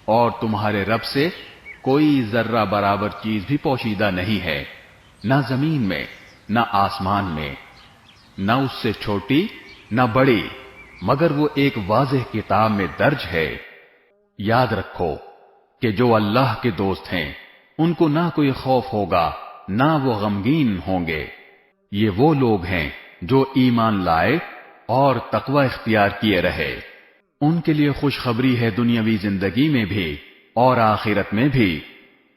اور تمہارے رب سے کوئی ذرہ برابر چیز بھی پوشیدہ نہیں ہے، نہ زمین میں نہ آسمان میں، نہ اس سے چھوٹی نہ بڑی، مگر وہ ایک واضح کتاب میں درج ہے۔ یاد رکھو کہ جو اللہ کے دوست ہیں ان کو نہ کوئی خوف ہوگا نہ وہ غمگین ہوں گے۔ یہ وہ لوگ ہیں جو ایمان لائے اور تقوی اختیار کیے رہے، ان کے لیے خوشخبری ہے دنیاوی زندگی میں بھی اور آخرت میں بھی۔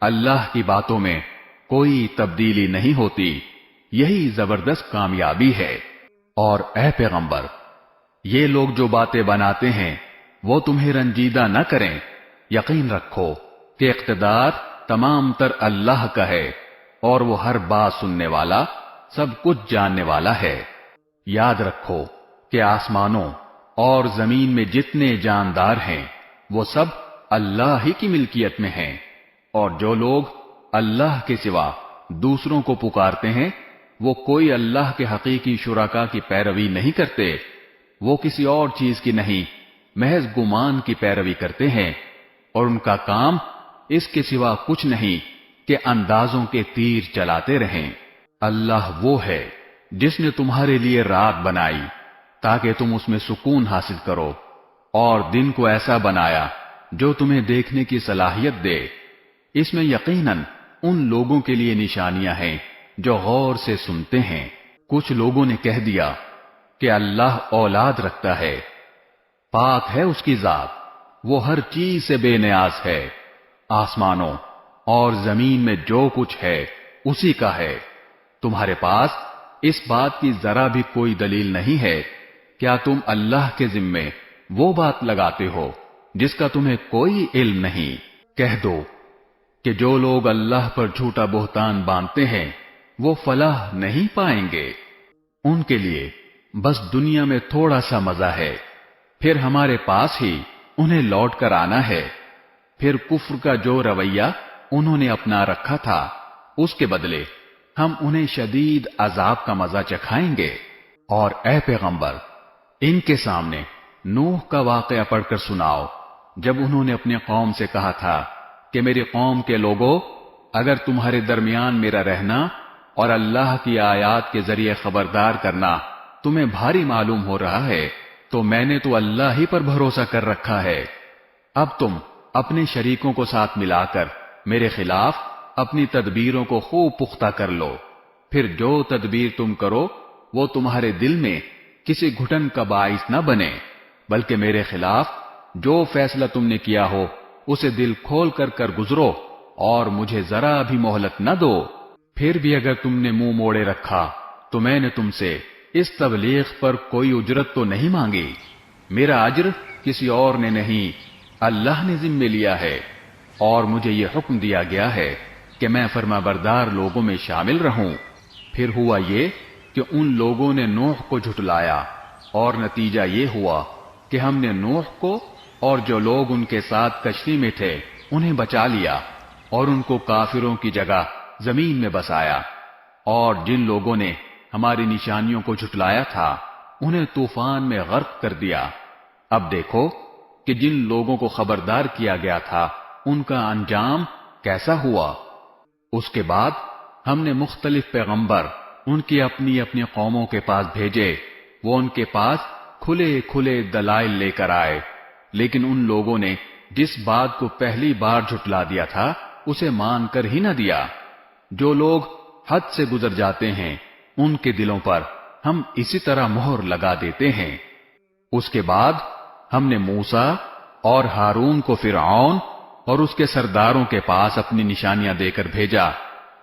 اللہ کی باتوں میں کوئی تبدیلی نہیں ہوتی، یہی زبردست کامیابی ہے۔ اور اے پیغمبر، یہ لوگ جو باتیں بناتے ہیں وہ تمہیں رنجیدہ نہ کریں، یقین رکھو کہ اقتدار تمام تر اللہ کا ہے اور وہ ہر بات سننے والا، سب کچھ جاننے والا ہے۔ یاد رکھو کہ آسمانوں اور زمین میں جتنے جاندار ہیں وہ سب اللہ ہی کی ملکیت میں ہیں، اور جو لوگ اللہ کے سوا دوسروں کو پکارتے ہیں وہ کوئی اللہ کے حقیقی شرکا کی پیروی نہیں کرتے، وہ کسی اور چیز کی نہیں، محض گمان کی پیروی کرتے ہیں، اور ان کا کام اس کے سوا کچھ نہیں کہ اندازوں کے تیر چلاتے رہیں۔ اللہ وہ ہے جس نے تمہارے لیے رات بنائی تاکہ تم اس میں سکون حاصل کرو، اور دن کو ایسا بنایا جو تمہیں دیکھنے کی صلاحیت دے۔ اس میں یقیناً ان لوگوں کے لیے نشانیاں ہیں جو غور سے سنتے ہیں۔ کچھ لوگوں نے کہہ دیا کہ اللہ اولاد رکھتا ہے، پاک ہے اس کی ذات، وہ ہر چیز سے بے نیاز ہے، آسمانوں اور زمین میں جو کچھ ہے اسی کا ہے۔ تمہارے پاس اس بات کی ذرا بھی کوئی دلیل نہیں ہے، کیا تم اللہ کے ذمے وہ بات لگاتے ہو جس کا تمہیں کوئی علم نہیں؟ کہہ دو کہ جو لوگ اللہ پر جھوٹا بہتان باندھتے ہیں وہ فلاح نہیں پائیں گے، ان کے لیے بس دنیا میں تھوڑا سا مزہ ہے، پھر ہمارے پاس ہی انہیں لوٹ کر آنا ہے۔ پھر کفر کا جو رویہ انہوں نے اپنا رکھا تھا اس کے بدلے ہم انہیں شدید عذاب کا مزہ چکھائیں گے۔ اور اے پیغمبر، ان کے سامنے نوح کا واقعہ پڑھ کر سناؤ، جب انہوں نے اپنے قوم سے کہا تھا کہ میری قوم کے لوگوں، اگر تمہارے درمیان میرا رہنا اور اللہ کی آیات کے ذریعے خبردار کرنا تمہیں بھاری معلوم ہو رہا ہے تو میں نے تو اللہ ہی پر بھروسہ کر رکھا ہے، اب تم اپنے شریکوں کو ساتھ ملا کر میرے خلاف اپنی تدبیروں کو خوب پختہ کر لو، پھر جو تدبیر تم کرو وہ تمہارے دل میں کسی گھٹن کا باعث نہ بنے، بلکہ میرے خلاف جو فیصلہ تم نے کیا ہو اسے دل کھول کر گزرو اور مجھے ذرا بھی مہلت نہ دو۔ پھر بھی اگر تم نے منہ موڑے رکھا تو میں نے تم سے اس تبلیغ پر کوئی اجرت تو نہیں مانگی، میرا اجر کسی اور نے نہیں اللہ نے ذمہ لیا ہے، اور مجھے یہ حکم دیا گیا ہے کہ میں فرمانبردار لوگوں میں شامل رہوں۔ پھر ہوا یہ کہ ان لوگوں نے نوح کو جھٹلایا، اور نتیجہ یہ ہوا کہ ہم نے نوح کو اور جو لوگ ان کے ساتھ کشتی میں تھے انہیں بچا لیا، اور ان کو کافروں کی جگہ زمین میں بسایا، اور جن لوگوں نے ہماری نشانیوں کو جھٹلایا تھا انہیں طوفان میں غرق کر دیا۔ اب دیکھو کہ جن لوگوں کو خبردار کیا گیا تھا ان کا انجام کیسا ہوا۔ اس کے بعد ہم نے مختلف پیغمبر ان کی اپنی اپنی قوموں کے پاس بھیجے، وہ ان کے پاس کھلے کھلے دلائل لے کر آئے، لیکن ان لوگوں نے جس بات کو پہلی بار جھٹلا دیا تھا اسے مان کر ہی نہ دیا۔ جو لوگ حد سے گزر جاتے ہیں ان کے دلوں پر ہم اسی طرح مہر لگا دیتے ہیں۔ اس کے بعد ہم نے موسیٰ اور ہارون کو فرعون اور اس کے سرداروں کے پاس اپنی نشانیاں دے کر بھیجا،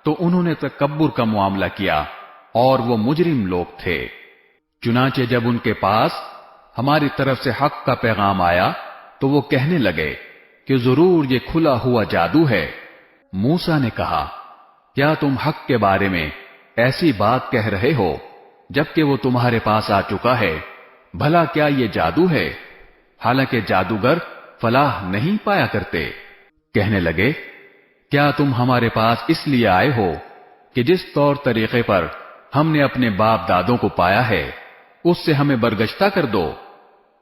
تو انہوں نے تکبر کا معاملہ کیا اور وہ مجرم لوگ تھے۔ چنانچہ جب ان کے پاس ہماری طرف سے حق کا پیغام آیا تو وہ کہنے لگے کہ ضرور یہ کھلا ہوا جادو ہے۔ موسیٰ نے کہا، کیا تم حق کے بارے میں ایسی بات کہہ رہے ہو جبکہ وہ تمہارے پاس آ چکا ہے؟ بھلا کیا یہ جادو ہے؟ حالانکہ جادوگر فلاح نہیں پایا کرتے۔ کہنے لگے، کیا تم ہمارے پاس اس لیے آئے ہو کہ جس طور طریقے پر ہم نے اپنے باپ دادوں کو پایا ہے اس سے ہمیں برگشتہ کر دو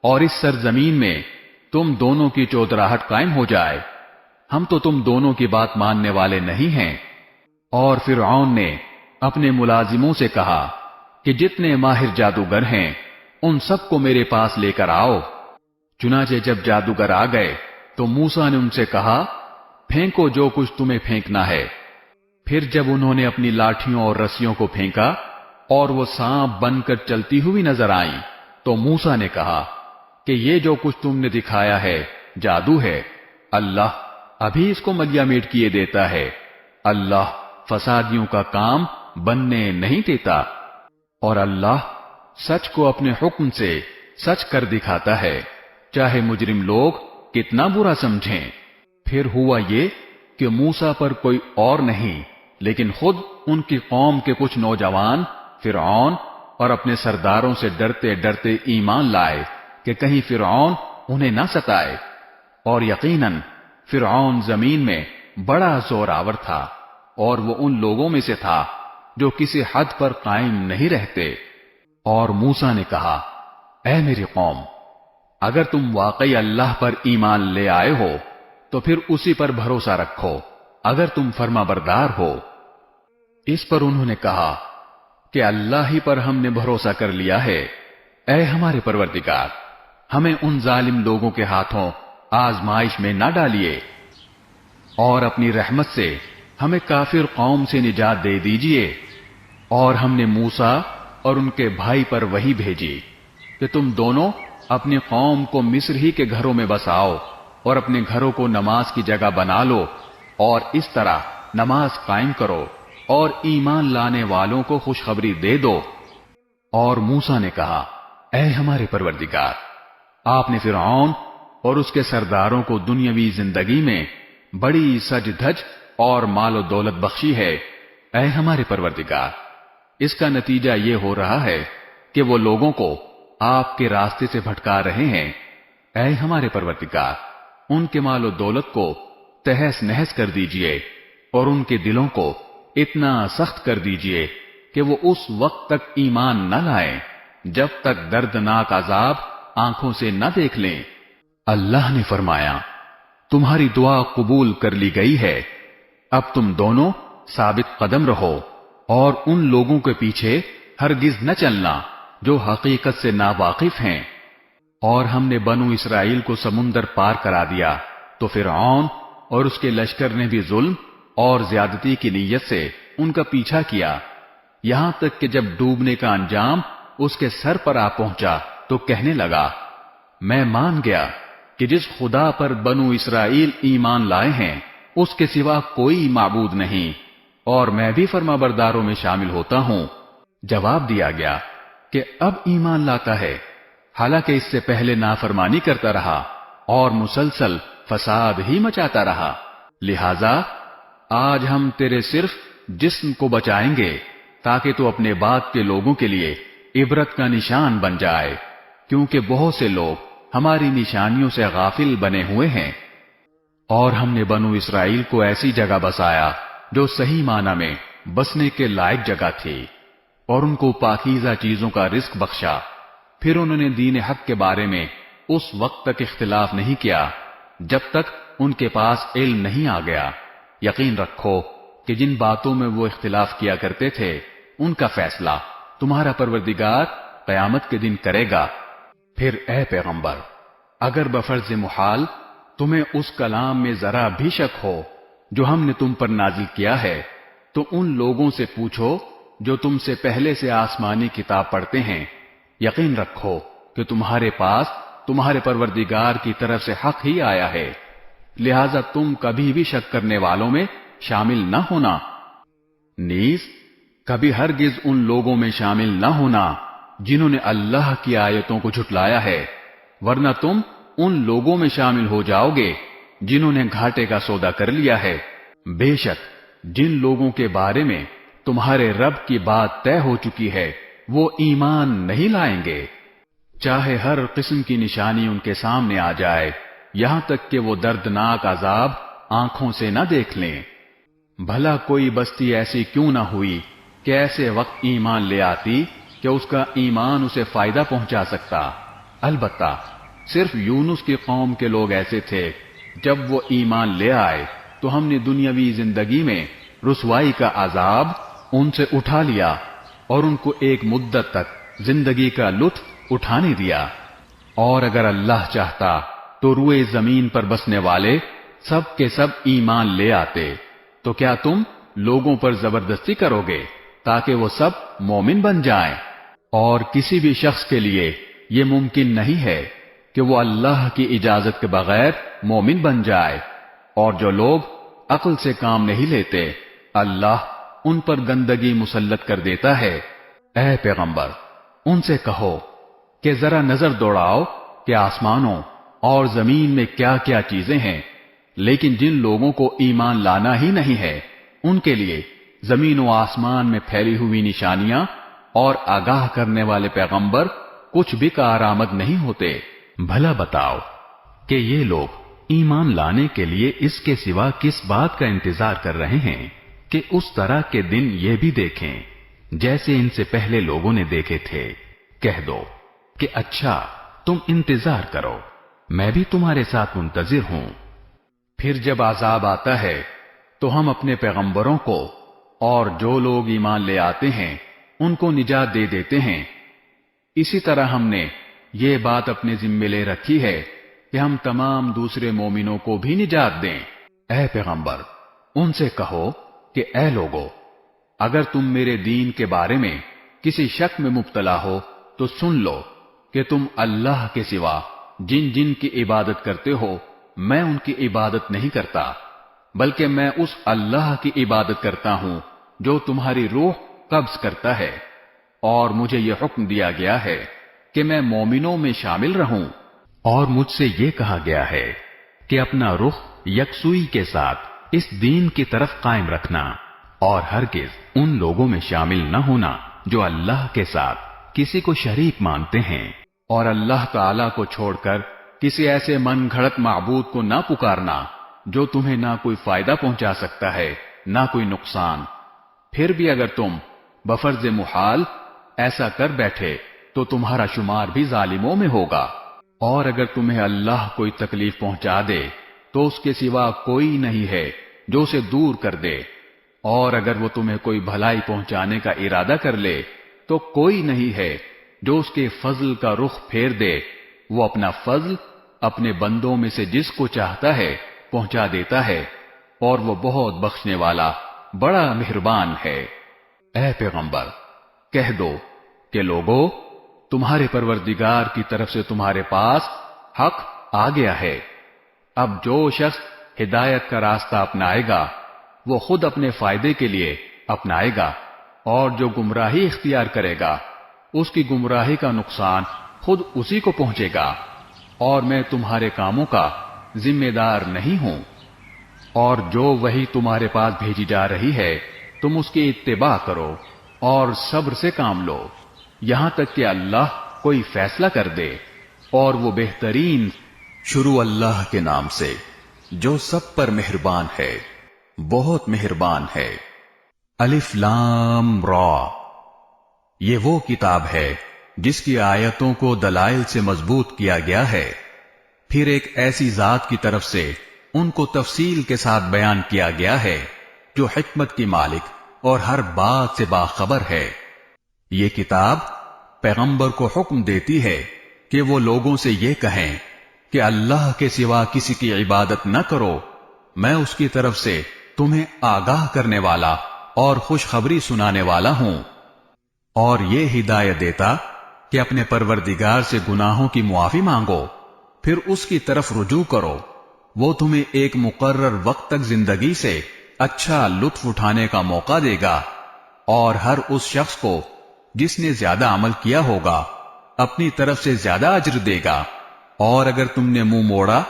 اور اس سرزمین میں تم دونوں کی چودراہٹ قائم ہو جائے؟ ہم تو تم دونوں کی بات ماننے والے نہیں ہیں۔ اور فرعون نے اپنے ملازموں سے کہا کہ جتنے ماہر جادوگر ہیں ان سب کو میرے پاس لے کر آؤ۔ چنانچہ جب جادوگر آ گئے تو موسیٰ نے ان سے کہا، پھینکو جو کچھ تمہیں پھینکنا ہے۔ پھر جب انہوں نے اپنی لاٹھیوں اور رسیوں کو پھینکا اور وہ سانپ بن کر چلتی ہوئی نظر آئیں تو موسیٰ نے کہا کہ یہ جو کچھ تم نے دکھایا ہے جادو ہے، اللہ ابھی اس کو ملیا میٹ کیے دیتا ہے۔ اللہ فسادیوں کا کام بننے نہیں دیتا، اور اللہ سچ کو اپنے حکم سے سچ کر دکھاتا ہے، چاہے مجرم لوگ کتنا برا سمجھیں۔ پھر ہوا یہ کہ موسیٰ پر کوئی اور نہیں لیکن خود ان کی قوم کے کچھ نوجوان فرعون اور اپنے سرداروں سے ڈرتے ڈرتے ایمان لائے کہ کہیں فرعون انہیں نہ ستائے۔ اور یقیناً فرعون زمین میں بڑا زوراور تھا اور وہ ان لوگوں میں سے تھا جو کسی حد پر قائم نہیں رہتے۔ اور موسیٰ نے کہا، اے میری قوم، اگر تم واقعی اللہ پر ایمان لے آئے ہو تو پھر اسی پر بھروسہ رکھو اگر تم فرما بردار ہو۔ اس پر انہوں نے کہا کہ اللہ ہی پر ہم نے بھروسہ کر لیا ہے۔ اے ہمارے پروردگار، ہمیں ان ظالم لوگوں کے ہاتھوں آزمائش میں نہ ڈالیے اور اپنی رحمت سے ہمیں کافر قوم سے نجات دے دیجئے۔ اور ہم نے موسیٰ اور ان کے بھائی پر وحی بھیجی کہ تم دونوں اپنی قوم کو مصر ہی کے گھروں میں بساؤ اور اپنے گھروں کو نماز کی جگہ بنا لو اور اس طرح نماز قائم کرو اور ایمان لانے والوں کو خوشخبری دے دو۔ اور موسیٰ نے کہا، اے ہمارے پروردگار، آپ نے فرعون اور اس کے سرداروں کو دنیاوی زندگی میں بڑی سج دھج اور مال و دولت بخشی ہے۔ اے ہمارے پروردگار، اس کا نتیجہ یہ ہو رہا ہے کہ وہ لوگوں کو آپ کے راستے سے بھٹکا رہے ہیں۔ اے ہمارے پروردگار، ان کے مال و دولت کو تہس نہس کر دیجئے اور ان کے دلوں کو اتنا سخت کر دیجئے کہ وہ اس وقت تک ایمان نہ لائیں جب تک دردناک عذاب آنکھوں سے نہ دیکھ لیں۔ اللہ نے فرمایا، تمہاری دعا قبول کر لی گئی ہے، اب تم دونوں ثابت قدم رہو اور ان لوگوں کے پیچھے ہرگز نہ چلنا جو حقیقت سے ناواقف ہیں۔ اور ہم نے بنو اسرائیل کو سمندر پار کرا دیا تو فرعون اور اس کے لشکر نے بھی ظلم اور زیادتی کی نیت سے ان کا پیچھا کیا، یہاں تک کہ جب ڈوبنے کا انجام اس کے سر پر آ پہنچا تو کہنے لگا، میں مان گیا کہ جس خدا پر بنو اسرائیل ایمان لائے ہیں اس کے سوا کوئی معبود نہیں، اور میں بھی فرما برداروں میں شامل ہوتا ہوں۔ جواب دیا گیا کہ اب ایمان لاتا ہے، حالانکہ اس سے پہلے نافرمانی کرتا رہا اور مسلسل فساد ہی مچاتا رہا، لہذا آج ہم تیرے صرف جسم کو بچائیں گے تاکہ تو اپنے بعد کے لوگوں کے لیے عبرت کا نشان بن جائے، کیونکہ بہت سے لوگ ہماری نشانیوں سے غافل بنے ہوئے ہیں۔ اور ہم نے بنو اسرائیل کو ایسی جگہ بسایا جو صحیح معنی میں بسنے کے لائق جگہ تھی، اور ان کو پاکیزہ چیزوں کا رزق بخشا۔ پھر انہوں نے دین حق کے بارے میں اس وقت تک اختلاف نہیں کیا جب تک ان کے پاس علم نہیں آ گیا۔ یقین رکھو کہ جن باتوں میں وہ اختلاف کیا کرتے تھے ان کا فیصلہ تمہارا پروردگار قیامت کے دن کرے گا۔ پھر اے پیغمبر، اگر بفرض محال تمہیں اس کلام میں ذرا بھی شک ہو جو ہم نے تم پر نازل کیا ہے، تو ان لوگوں سے پوچھو جو تم سے پہلے سے آسمانی کتاب پڑھتے ہیں۔ یقین رکھو کہ تمہارے پاس تمہارے پروردگار کی طرف سے حق ہی آیا ہے، لہذا تم کبھی بھی شک کرنے والوں میں شامل نہ ہونا، نیز کبھی ہرگز ان لوگوں میں شامل نہ ہونا جنہوں نے اللہ کی آیتوں کو جھٹلایا ہے، ورنہ تم ان لوگوں میں شامل ہو جاؤ گے جنہوں نے گھاٹے کا سودا کر لیا ہے۔ بے شک جن لوگوں کے بارے میں تمہارے رب کی بات طے ہو چکی ہے وہ ایمان نہیں لائیں گے، چاہے ہر قسم کی نشانی ان کے سامنے آ جائے، یہاں تک کہ وہ دردناک عذاب آنکھوں سے نہ دیکھ لیں۔ بھلا کوئی بستی ایسی کیوں نہ ہوئی کہ ایسے وقت ایمان لے آتی کہ اس کا ایمان اسے فائدہ پہنچا سکتا۔ البتہ صرف یونس کی قوم کے لوگ ایسے تھے، جب وہ ایمان لے آئے تو ہم نے دنیاوی زندگی میں رسوائی کا عذاب ان سے اٹھا لیا اور ان کو ایک مدت تک زندگی کا لطف اٹھانے دیا، اور اگر اللہ چاہتا تو روئے زمین پر بسنے والے سب کے سب ایمان لے آتے، تو کیا تم لوگوں پر زبردستی کرو گے تاکہ وہ سب مومن بن جائیں؟ اور کسی بھی شخص کے لیے یہ ممکن نہیں ہے کہ وہ اللہ کی اجازت کے بغیر مومن بن جائے، اور جو لوگ عقل سے کام نہیں لیتے اللہ ان پر گندگی مسلط کر دیتا ہے۔ اے پیغمبر، ان سے کہو کہ ذرا نظر دوڑاؤ کہ آسمانوں اور زمین میں کیا کیا چیزیں ہیں، لیکن جن لوگوں کو ایمان لانا ہی نہیں ہے ان کے لیے زمین و آسمان میں پھیلی ہوئی نشانیاں اور آگاہ کرنے والے پیغمبر کچھ بھی کارآمد نہیں ہوتے۔ بھلا بتاؤ کہ یہ لوگ ایمان لانے کے لیے اس کے سوا کس بات کا انتظار کر رہے ہیں کہ اس طرح کے دن یہ بھی دیکھیں جیسے ان سے پہلے لوگوں نے دیکھے تھے۔ کہہ دو کہ اچھا تم انتظار کرو، میں بھی تمہارے ساتھ منتظر ہوں۔ پھر جب عذاب آتا ہے تو ہم اپنے پیغمبروں کو اور جو لوگ ایمان لے آتے ہیں ان کو نجات دے دیتے ہیں۔ اسی طرح ہم نے یہ بات اپنے ذمے لے رکھی ہے کہ ہم تمام دوسرے مومنوں کو بھی نجات دیں۔ اے پیغمبر، ان سے کہو کہ اے لوگو، اگر تم میرے دین کے بارے میں کسی شک میں مبتلا ہو تو سن لو کہ تم اللہ کے سوا جن جن کی عبادت کرتے ہو میں ان کی عبادت نہیں کرتا، بلکہ میں اس اللہ کی عبادت کرتا ہوں جو تمہاری روح قبض کرتا ہے، اور مجھے یہ حکم دیا گیا ہے کہ میں مومنوں میں شامل رہوں، اور مجھ سے یہ کہا گیا ہے کہ اپنا رخ یکسوئی کے ساتھ اس دین کی طرف قائم رکھنا، اور ہرگز ان لوگوں میں شامل نہ ہونا جو اللہ کے ساتھ کسی کو شریک مانتے ہیں، اور اللہ تعالی کو چھوڑ کر کسی ایسے من گھڑت معبود کو نہ پکارنا جو تمہیں نہ کوئی فائدہ پہنچا سکتا ہے نہ کوئی نقصان۔ پھر بھی اگر تم بفرض محال ایسا کر بیٹھے تو تمہارا شمار بھی ظالموں میں ہوگا، اور اگر تمہیں اللہ کوئی تکلیف پہنچا دے تو اس کے سوا کوئی نہیں ہے جو اسے دور کر دے، اور اگر وہ تمہیں کوئی بھلائی پہنچانے کا ارادہ کر لے تو کوئی نہیں ہے جو اس کے فضل کا رخ پھیر دے۔ وہ اپنا فضل اپنے بندوں میں سے جس کو چاہتا ہے پہنچا دیتا ہے، اور وہ بہت بخشنے والا بڑا مہربان ہے۔ اے پیغمبر، کہہ دو کہ لوگو، تمہارے پروردگار کی طرف سے تمہارے پاس حق آ گیا ہے۔ اب جو شخص ہدایت کا راستہ اپنائے گا وہ خود اپنے فائدے کے لیے اپنائے گا، اور جو گمراہی اختیار کرے گا اس کی گمراہی کا نقصان خود اسی کو پہنچے گا، اور میں تمہارے کاموں کا ذمہ دار نہیں ہوں۔ اور جو وحی تمہارے پاس بھیجی جا رہی ہے تم اس کی اتباع کرو اور صبر سے کام لو یہاں تک کہ اللہ کوئی فیصلہ کر دے، اور وہ بہترین۔
شروع اللہ کے نام سے جو سب پر مہربان ہے، بہت مہربان ہے۔ الف لام را، یہ وہ کتاب ہے جس کی آیتوں کو دلائل سے مضبوط کیا گیا ہے، پھر ایک ایسی ذات کی طرف سے ان کو تفصیل کے ساتھ بیان کیا گیا ہے جو حکمت کی مالک اور ہر بات سے باخبر ہے۔ یہ کتاب پیغمبر کو حکم دیتی ہے کہ وہ لوگوں سے یہ کہیں کہ اللہ کے سوا کسی کی عبادت نہ کرو، میں اس کی طرف سے تمہیں آگاہ کرنے والا اور خوشخبری سنانے والا ہوں، اور یہ ہدایت دیتا کہ اپنے پروردگار سے گناہوں کی معافی مانگو، پھر اس کی طرف رجوع کرو، وہ تمہیں ایک مقرر وقت تک زندگی سے اچھا لطف اٹھانے کا موقع دے گا، اور ہر اس شخص کو جس نے زیادہ عمل کیا ہوگا اپنی طرف سے زیادہ اجر دے گا، اور اگر تم نے منہ موڑا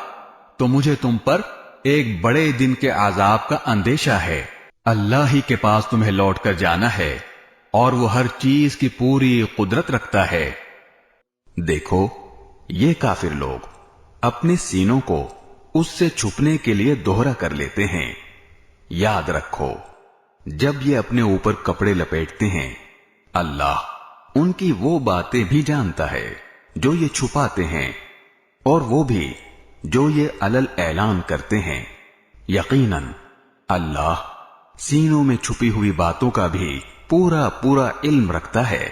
تو مجھے تم پر ایک بڑے دن کے عذاب کا اندیشہ ہے۔ اللہ ہی کے پاس تمہیں لوٹ کر جانا ہے، اور وہ ہر چیز کی پوری قدرت رکھتا ہے۔ دیکھو، یہ کافر لوگ اپنے سینوں کو اس سے چھپنے کے لیے دوہرا کر لیتے ہیں۔ یاد رکھو، جب یہ اپنے اوپر کپڑے لپیٹتے ہیں، اللہ ان کی وہ باتیں بھی جانتا ہے جو یہ چھپاتے ہیں، اور وہ بھی جو یہ علل اعلان کرتے ہیں۔ یقیناً اللہ سینوں میں چھپی ہوئی باتوں کا بھی پورا علم رکھتا ہے۔